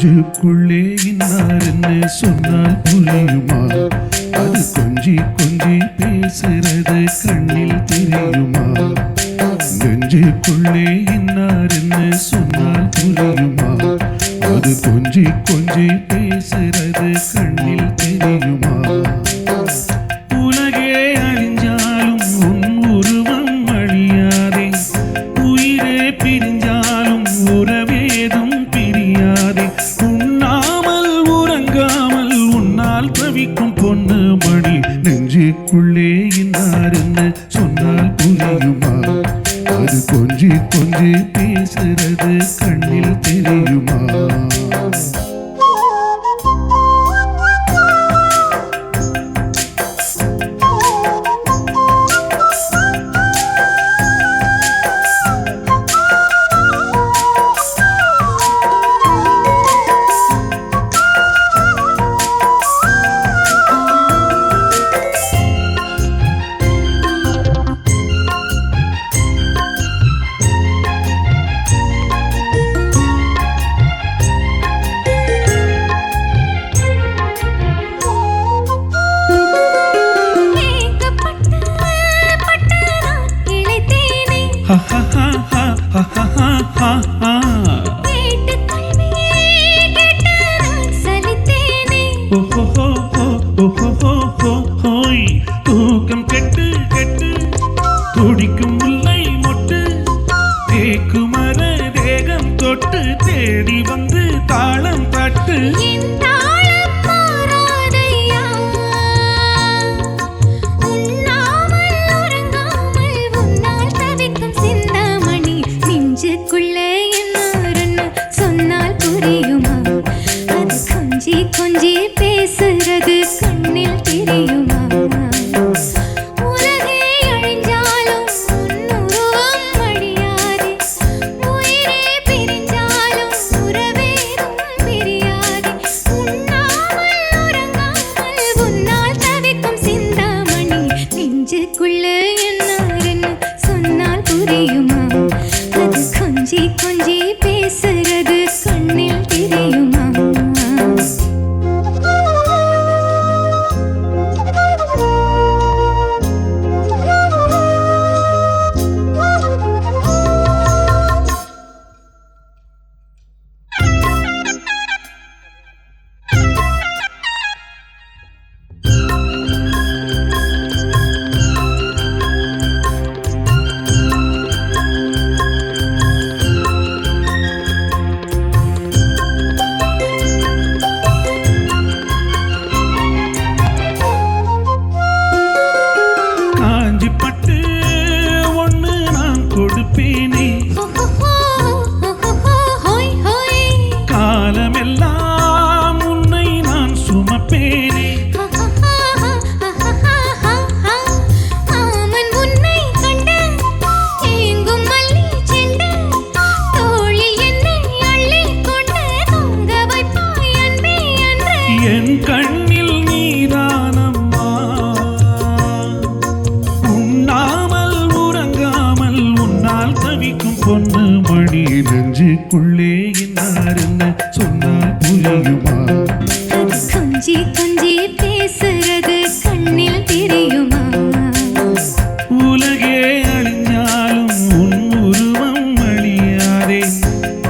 நெஞ்சுக்குள்ளே இன்னார் என்ன சொன்னால் புரியுமா? அது கொஞ்சி கொஞ்சி பேசுறது கண்ணில் தெரியுமா? நெஞ்சுக்குள்ளே இன்னார் என்ன சொன்னால் புரியுமா? அது கொஞ்சி கொஞ்சி பேசுறது கண்ணில் தெரியுமா? உலகே அழிஞ்சாலும் உன் உருவம் அழியாதே, உயிரே பிரிஞ்சாலும் உறவேதும் பிரியாதே. உண்ணாமல் உறங்காமல் உன்னால் தவிக்கும் பொண்ணு மணி. நெஞ்சுக்குள்ளே இன்னார் என்ன சொன்னால் புரியுமா? அது கொஞ்சி கொஞ்சி பேசுறது கண்ணில் தெரியுமா? தூக்கம் கெட்டு கெட்டு துடிக்கும் முல்லை மொட்டு, தேக்குமர தேகம் தொட்டு தேடி வந்து தாளம் தட்டு. கொஞ்சி பேசுறது கண்ணில் தெரியுமா? உலகே அழிஞ்சாலும் உன்னுருவம் அழியாதே, உயிரே பிரிஞ்சாலும் உறவேதும் பிரியாதே. உண்ணாமல் உறங்காமல் உன்னால் தவிக்கும் சிந்தாமணி. நெஞ்சுக்குள்ள என்ன சொன்னால் புரியுமா? அது கொஞ்சி கொஞ்சி பேசுறது கண்ணில் தெரியுமா? காஞ்சிப்பட்டு ஒண்ணு நான் கொடுப்பேனே, காலமெல்லாம் உன்னை நான் சுமப்பேனே. என் கண்ணில் நீதானம்மா, உண்ணாமல் உறங்காமல் உன்னால் தவிக்கும் பொண்ணு மணி. நெஞ்சுக்குள்ளே இன்னார் என்ன சொன்னால் புரியுமா? கொஞ்சி கொஞ்சி பேசுறது கண்ணில் தெரியுமா? உலகே அழிஞ்சாலும் உன் உருவம் அழியாதே,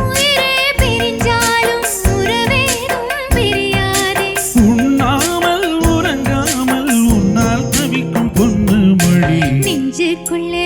உயிரே பிரிஞ்சாலும் உறவேதும் பிரியாதே. உண்ணாமல் உறங்காமல் உன்னால் தவிக்கும் பொண்ணு மணி. நெஞ்சுக்குள்ளே